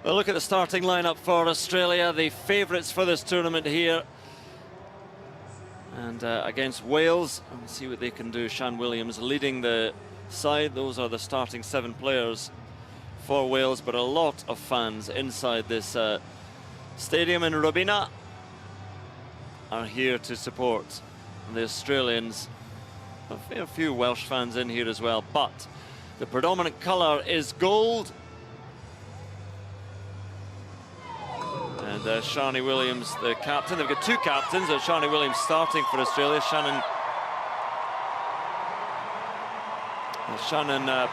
Well, look at the starting lineup for Australia, the favourites for this tournament here. And against Wales, we'll see what they can do. Shan Williams leading the side. Those are the starting 7 players for Wales, but a lot of fans inside this stadium in Robina are here to support the Australians. A few Welsh fans in here as well, but the predominant colour is gold. And Shani Williams, the captain. They've got 2 captains. Shani Williams starting for Australia. Shannon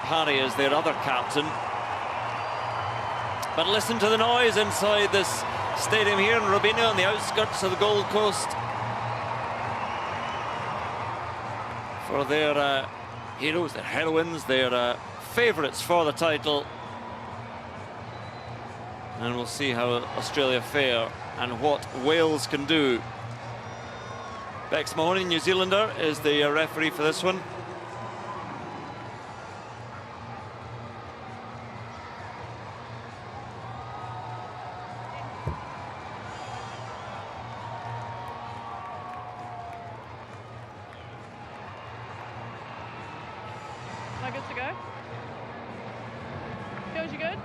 Parry is their other captain. But listen to the noise inside this stadium here in Robina on the outskirts of the Gold Coast for their heroes, their heroines, their favourites for the title. And we'll see how Australia fare and what Wales can do. Bex Mahoney, New Zealander, is the referee for this one. Am I good to go? Feels you good?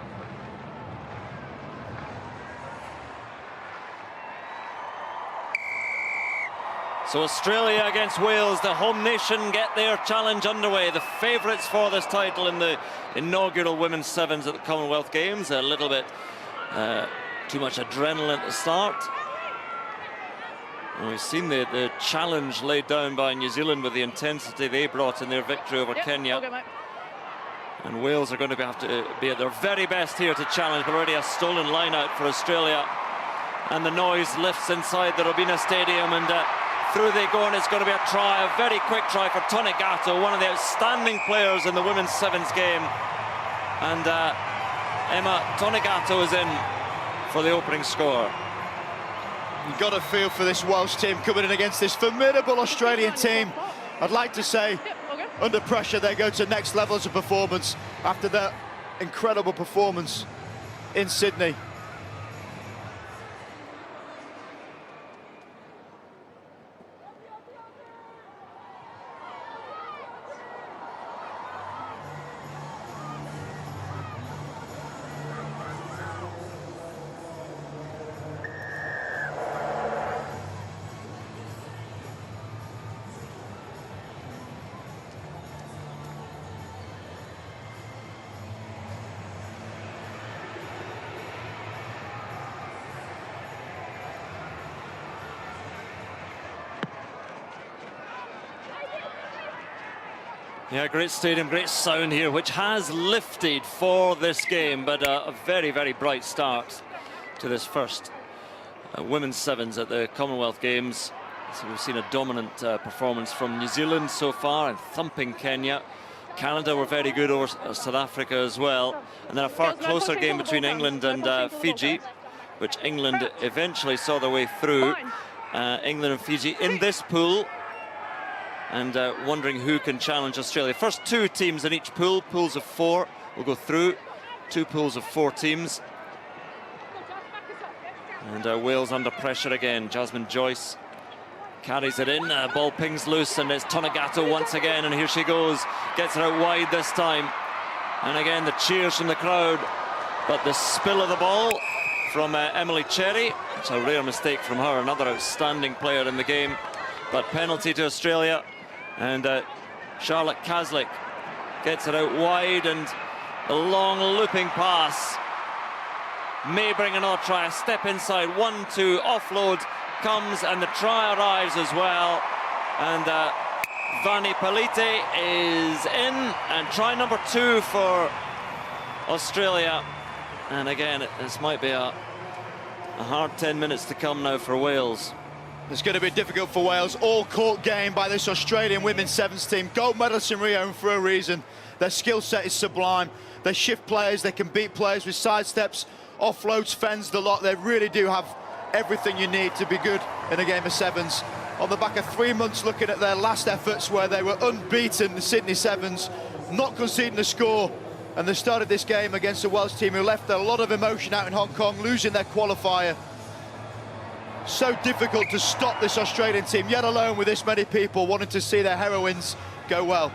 So Australia against Wales, the home nation get their challenge underway. The favourites for this title in the inaugural Women's Sevens at the Commonwealth Games. A little bit too much adrenaline at the start. And we've seen the challenge laid down by New Zealand with the intensity they brought in their victory over Kenya. Okay, mate. And Wales are going to have to be at their very best here to challenge, but already a stolen line out for Australia. And the noise lifts inside the Robina Stadium, and through they go, and it's going to be a try, a very quick try for Tonegato, one of the outstanding players in the Women's Sevens game. And Emma Tonegato is in for the opening score. You've got a feel for this Welsh team coming in against this formidable Australian team. I'd like to say, under pressure, they go to next levels of performance after their incredible performance in Sydney. Yeah, great stadium, great sound here, which has lifted for this game, but a very, very bright start to this first Women's Sevens at the Commonwealth Games. So we've seen a dominant performance from New Zealand so far, and thumping Kenya. Canada were very good over South Africa as well. And then a far closer game between England and Fiji, which England eventually saw their way through. England and Fiji in this pool. And wondering who can challenge Australia. First 2 teams in each pool, pools of 4 will go through. 2 pools of 4 teams. And Wales under pressure again. Jasmine Joyce carries it in, ball pings loose, and it's Tonegato once again, and here she goes. Gets it out wide this time. And again, the cheers from the crowd. But the spill of the ball from Emily Cherry. It's a rare mistake from her, another outstanding player in the game. But penalty to Australia. And Charlotte Caslick gets it out wide, and a long looping pass may bring another try. A step inside, 1-2, offload comes, and the try arrives as well. And Vani Palite is in, and try number 2 for Australia. And again, this might be a hard 10 minutes to come now for Wales. It's going to be difficult for Wales. All-court game by this Australian women's sevens team. Gold medalists in Rio, and for a reason. Their skill set is sublime. They shift players, they can beat players with sidesteps, offloads, fends, the lot. They really do have everything you need to be good in a game of sevens. On the back of 3 months looking at their last efforts where they were unbeaten, the Sydney Sevens, not conceding a score And they started this game against a Welsh team who left a lot of emotion out in Hong Kong, losing their qualifier. So difficult to stop this Australian team, yet alone with this many people wanting to see their heroines go well.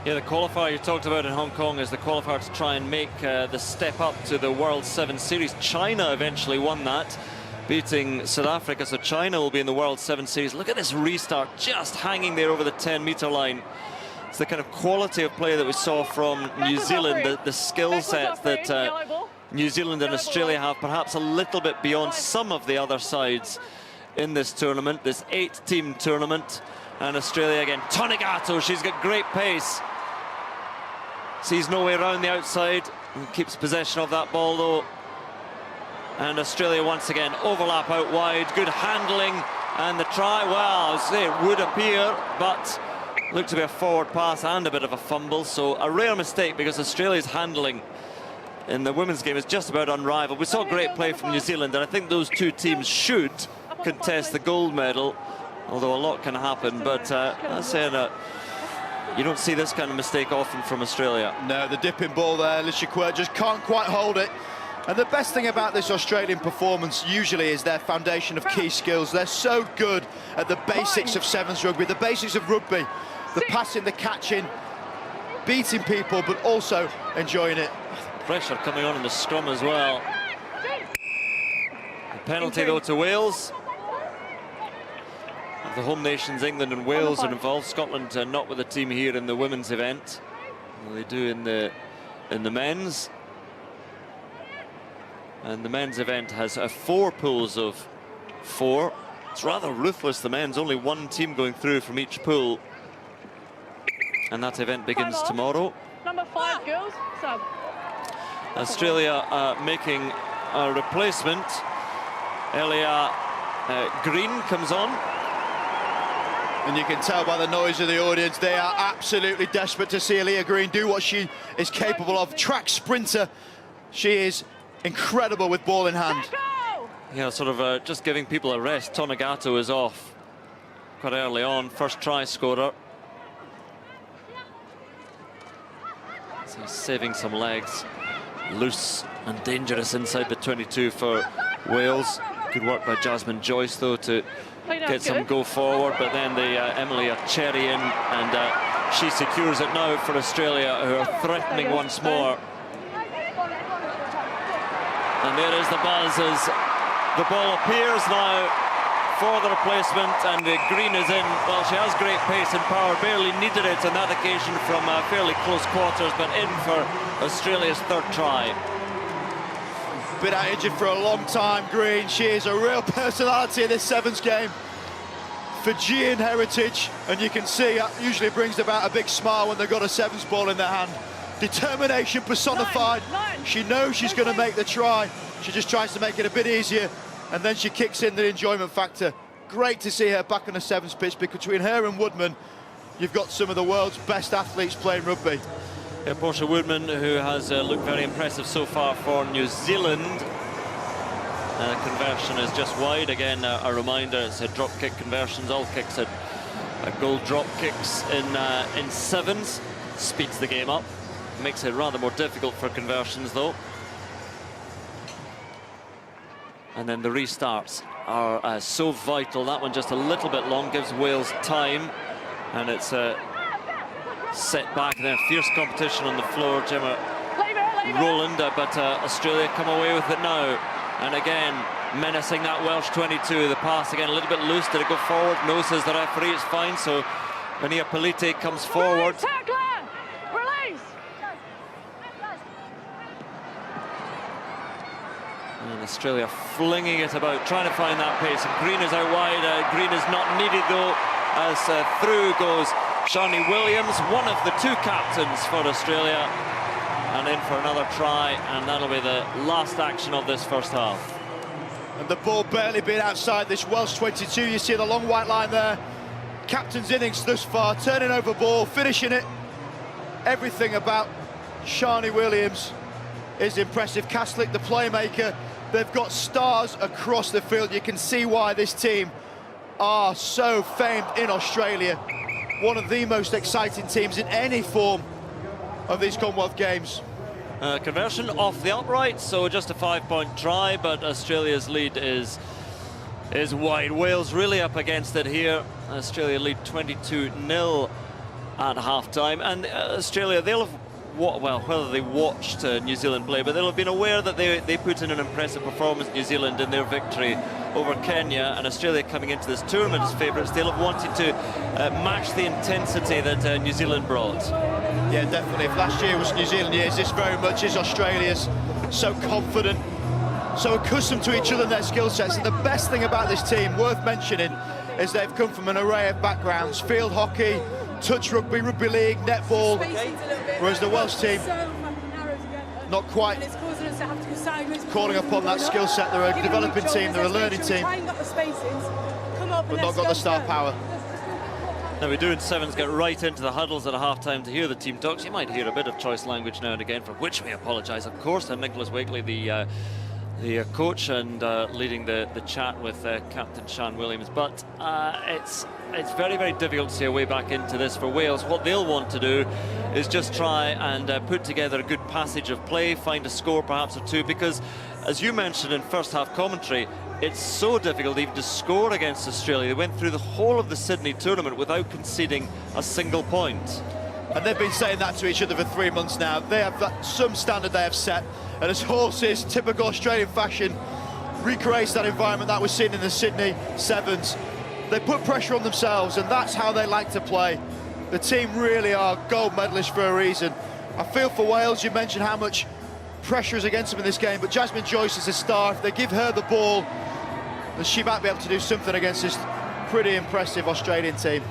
Yeah, the qualifier you talked about in Hong Kong is the qualifier to try and make the step up to the World 7 Series. China eventually won that, beating South Africa, so China will be in the World 7 Series. Look at this restart, just hanging there over the 10-metre line. It's the kind of quality of play that we saw from New Zealand, the skill sets that New Zealand and Australia have, perhaps a little bit beyond some of the other sides in this tournament, this 8-team tournament. And Australia again, Tonegato, she's got great pace. Sees no way around the outside, and keeps possession of that ball though. And Australia once again, overlap out wide, good handling, and the try, well, it would appear, but looked to be a forward pass and a bit of a fumble, so a rare mistake because Australia's handling in the women's game is just about unrivaled. We saw great play from New Zealand, and I think those two teams should contest the gold medal, although a lot can happen. But I'm saying you don't see this kind of mistake often from Australia. No, the dipping ball there, Alicia Quirk just can't quite hold it. And the best thing about this Australian performance usually is their foundation of key skills. They're so good at the basics of sevens rugby, the basics of rugby, the passing, the catching, beating people, but also enjoying it. Pressure coming on in the scrum as well. A penalty though to Wales. The home nations, England and Wales, are involved. Scotland not with the team here in the women's event. Well, they do in the men's. And the men's event has 4 pools of 4. It's rather ruthless, the men's. Only one team going through from each pool. And that event begins tomorrow. Number 5, girls, sub. Australia making a replacement. Elia Green comes on. And you can tell by the noise of the audience, they are absolutely desperate to see Elia Green do what she is capable of. Track sprinter. She is incredible with ball in hand. Yeah, sort of just giving people a rest. Tonegato is off quite early on. First try scorer. So he's saving some legs. Loose and dangerous inside the 22 for Wales. Good work by Jasmine Joyce though to get some go forward, but then the Emily Cherry in, and she secures it now for Australia, who are threatening once more. And there is the buzz as the ball appears now for the replacement, and Green is in. Well, she has great pace and power, barely needed it on that occasion from fairly close quarters, but in for Australia's 3rd try. Been out injured for a long time, Green. She is a real personality in this sevens game. Fijian heritage, and you can see that usually brings about a big smile when they've got a sevens ball in their hand. Determination personified. She knows she's going to make the try. She just tries to make it a bit easier, and then she kicks in the enjoyment factor. Great to see her back on the sevens pitch, because between her and Woodman, you've got some of the world's best athletes playing rugby. Yeah, Portia Woodman, who has looked very impressive so far for New Zealand. Conversion is just wide. Again, a reminder, it's a drop kick conversions. All kicks at goal drop kicks in sevens. Speeds the game up. Makes it rather more difficult for conversions though. And then the restarts are so vital. That one just a little bit long, gives Wales time. And it's set back there. Fierce competition on the floor. Gemma Rowland, but Australia come away with it now. And again, menacing that Welsh 22. The pass again a little bit loose. Did it go forward? No, says the referee. It's fine. So Vania Polite comes forward. And Australia flinging it about, trying to find that pace. And Green is out wide. Green is not needed though, as through goes Shani Williams, one of the 2 captains for Australia. And in for another try, and that'll be the last action of this first half. And the ball barely been outside this Welsh 22. You see the long white line there. Captain's innings thus far, turning over ball, finishing it. Everything about Shani Williams is impressive. Kaslik, the playmaker. They've got stars across the field. You can see why this team are so famed in Australia. One of the most exciting teams in any form of these Commonwealth Games. conversion off the upright, so just a 5-point try, but Australia's lead is wide. Wales really up against it here. Australia lead 22-0 at half-time, and Australia, they'll have, well, whether they watched New Zealand play, but they'll have been aware that they put in an impressive performance, New Zealand, in their victory over Kenya, and Australia coming into this tournament as favourites. They'll have wanted to match the intensity that New Zealand brought. Yeah, definitely. If last year was New Zealand years, this very much is Australia's. So confident, so accustomed to each other and their skill sets. And the best thing about this team, worth mentioning, is they've come from an array of backgrounds: field hockey, touch rugby, rugby league, netball, whereas the Welsh team not quite calling upon that skill set. They're a developing team, they're a learning team, but not got the star power. Now we do in sevens get right into the huddles at a half-time to hear the team talks. You might hear a bit of choice language now and again, for which we apologise, of course. And Nicholas Wakely, the coach, and leading the chat with Captain Sean Williams. But it's very, very difficult to see a way back into this for Wales. What they'll want to do is just try and put together a good passage of play, find a score perhaps or two, because as you mentioned in first half commentary, it's so difficult even to score against Australia. They went through the whole of the Sydney tournament without conceding a single point. And they've been saying that to each other for 3 months now. They have some standard they have set, and as Horses, typical Australian fashion, recreates that environment that was seen in the Sydney Sevens. They put pressure on themselves, and that's how they like to play. The team really are gold medalists for a reason. I feel for Wales. You mentioned how much pressure is against them in this game, but Jasmine Joyce is a star. If they give her the ball, then she might be able to do something against this pretty impressive Australian team.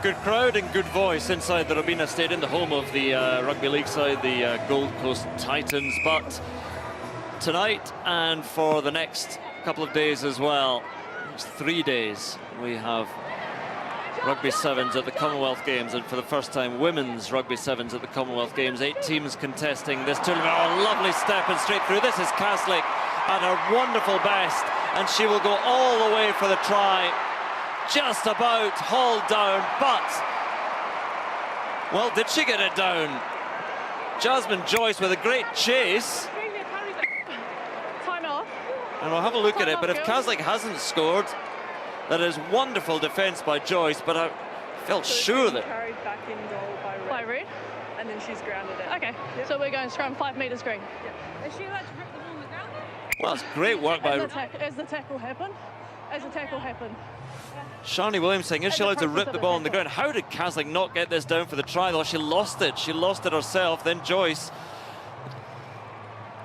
Good crowd and good voice inside the Robina Stadium, the home of the Rugby League side, the Gold Coast Titans. But tonight and for the next couple of days as well, it's 3 days, we have Rugby Sevens at the Commonwealth Games, and for the first time women's Rugby Sevens at the Commonwealth Games. 8 teams contesting this tournament. Oh, lovely step and straight through. This is Kaslik at her wonderful best, and she will go all the way for the try. Just about hauled down, but, well, did she get it down? Jasmine Joyce with a great chase. Time off. And we'll have a look at it, but if Kaslik hasn't scored, that is wonderful defence by Joyce, but I felt sure that... Carried back in goal by Reed. And then she's grounded it. Okay, so we're going scrum 5 metres green. Yeah. Is she allowed to rip the ball on the ground? Well, it's great work by... As the tackle happened. Shani Williams saying, is she allowed to rip the ball on the ground? How did Kaslik not get this down for the try, though? She lost it. She lost it herself. Then Joyce.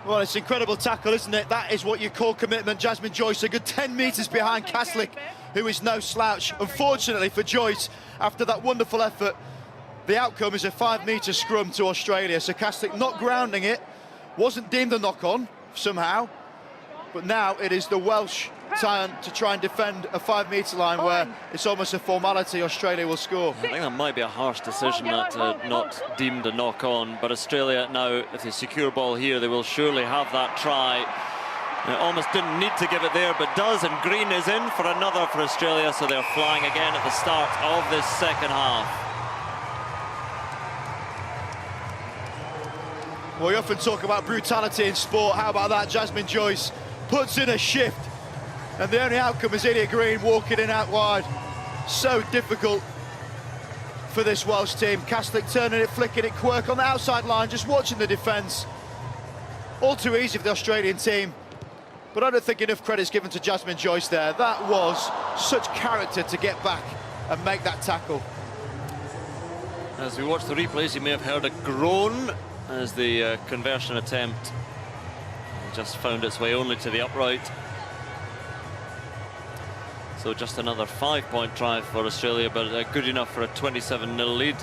Well, it's an incredible tackle, isn't it? That is what you call commitment. Jasmine Joyce, a good 10 metres behind Kaslik, who is no slouch. Unfortunately for Joyce, after that wonderful effort, the outcome is a 5-metre scrum to Australia. So Kaslik not grounding it, wasn't deemed a knock-on somehow, but now it is the Welsh turn to try and defend a 5-metre line where it's almost a formality. Australia will score. I think that might be a harsh decision, that not deemed a knock-on, but Australia now, if they secure ball here, they will surely have that try. And it almost didn't need to give it there, but does, and Green is in for another for Australia, so they're flying again at the start of this second half. Well, we often talk about brutality in sport. How about that? Jasmine Joyce puts in a shift, and the only outcome is Ilya Green walking in out wide. So difficult for this Welsh team. Kaslik turning it, flicking it, Quirk on the outside line, just watching the defence. All too easy for the Australian team, but I don't think enough credit's given to Jasmine Joyce there. That was such character to get back and make that tackle. As we watch the replays, you may have heard a groan as the conversion attempt just found its way only to the upright. So just another 5-point try for Australia, but good enough for a 27-0 lead.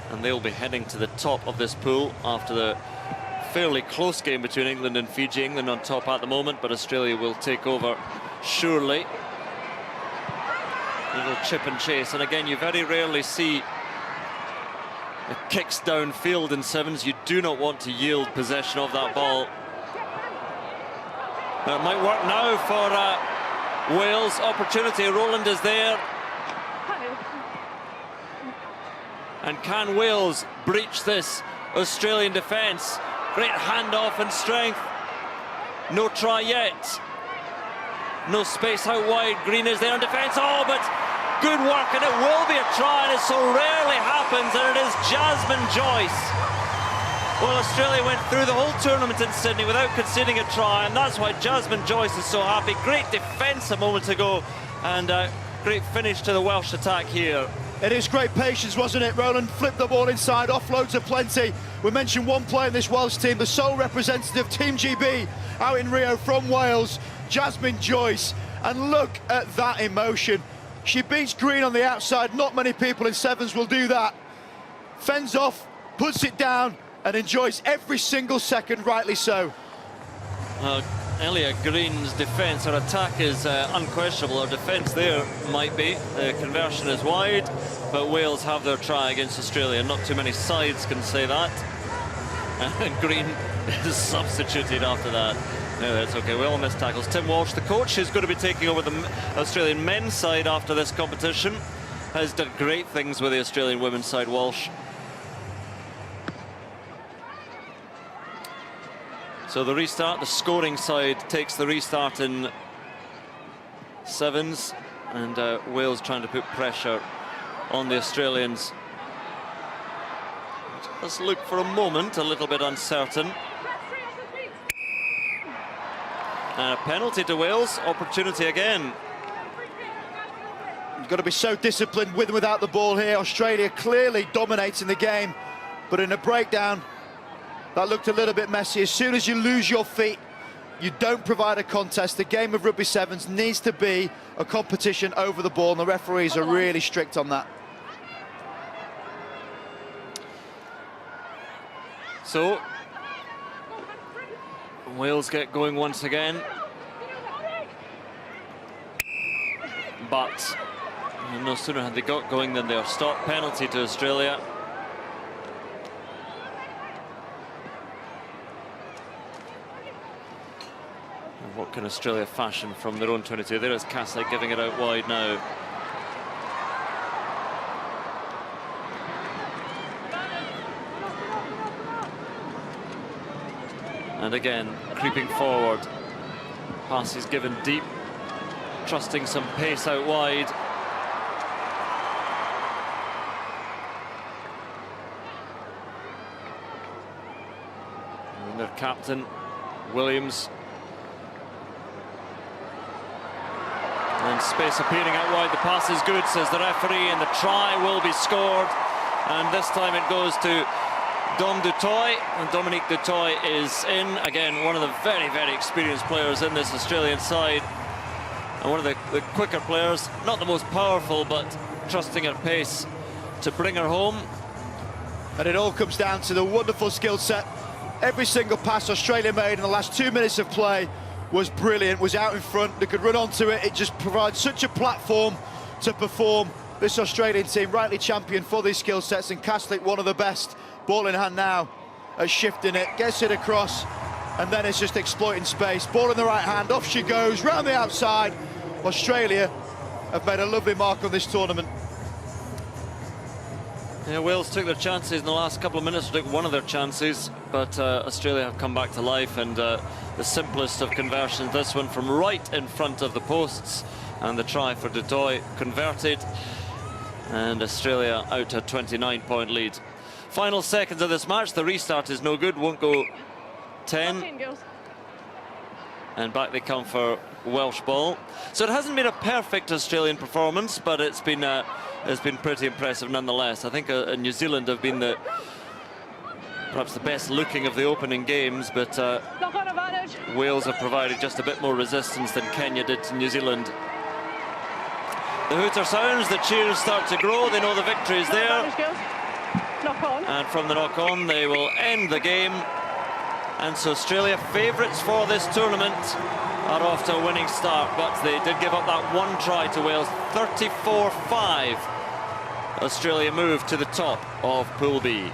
And they'll be heading to the top of this pool after the fairly close game between England and Fiji. England on top at the moment, but Australia will take over surely. A little chip and chase, and again, you very rarely see the kicks downfield in sevens. You do not want to yield possession of that ball. It might work now for Wales. Opportunity. Rowland is there. And can Wales breach this Australian defence. Great handoff and strength. No try yet. No space out wide. Green is there in defence. Oh, but good work, and it will be a try, and it so rarely happens, and it is Jasmine Joyce. Well, Australia went through the whole tournament in Sydney without conceding a try, and that's why Jasmine Joyce is so happy. Great defence a moment ago, and great finish to the Welsh attack here. It is great patience, wasn't it, Roland? Flipped the ball inside, offloads are plenty. We mentioned one player in this Welsh team, the sole representative, Team GB, out in Rio from Wales, Jasmine Joyce. And look at that emotion. She beats Green on the outside. Not many people in sevens will do that. Fends off, puts it down, and enjoys every single second, rightly so. Elia Green's defence, her attack is unquestionable. Her defence there might be. The conversion is wide, but Wales have their try against Australia. Not too many sides can say that. And Green is substituted after that. No, that's okay. We all miss tackles. Tim Walsh, the coach, who's going to be taking over the Australian men's side after this competition, has done great things with the Australian women's side, Walsh. So the restart, the scoring side takes the restart in sevens, and Wales trying to put pressure on the Australians. Let's look for a moment, a little bit uncertain. And a penalty to Wales, opportunity again. You've got to be so disciplined with and without the ball here. Australia clearly dominating the game, but in a breakdown, that looked a little bit messy. As soon as you lose your feet, you don't provide a contest. The game of rugby sevens needs to be a competition over the ball, and the referees are really strict on that. So, Wales get going once again. But no sooner had they got going than they are stopped. Penalty to Australia. What can Australia fashion from their own 22? There is Castley giving it out wide now. And again, creeping forward. Pass is given deep, trusting some pace out wide. And their captain, Williams. And space appearing out wide. The pass is good, says the referee, and the try will be scored. And this time it goes to Dom Dutoy, and Dominique Dutoy is in. Again, one of the very, very experienced players in this Australian side. And one of the quicker players, not the most powerful, but trusting her pace to bring her home. And it all comes down to the wonderful skill set. Every single pass Australia made in the last 2 minutes of play was brilliant, was out in front, they could run onto it. It just provides such a platform to perform. This Australian team rightly championed for these skill sets, and Castley, one of the best. Ball in hand now, shifting it, gets it across, and then it's just exploiting space. Ball in the right hand, off she goes, round the outside. Australia have made a lovely mark on this tournament. Yeah, Wales took their chances in the last couple of minutes, took one of their chances, but Australia have come back to life, and the simplest of conversions, this one from right in front of the posts, and the try for Dutoy converted, and Australia out to a 29-point lead. Final seconds of this match, the restart is no good, won't go 10. And back they come for Welsh ball. So it hasn't been a perfect Australian performance, but it's been pretty impressive nonetheless. I think New Zealand have been perhaps the best looking of the opening games, but Wales have provided just a bit more resistance than Kenya did to New Zealand. The hooter sounds, the cheers start to grow, they know the victory is there. Knock on. And from the knock on, they will end the game. And so Australia, favourites for this tournament, are off to a winning start, but they did give up that one try to Wales. 34-5. Australia move to the top of Pool B.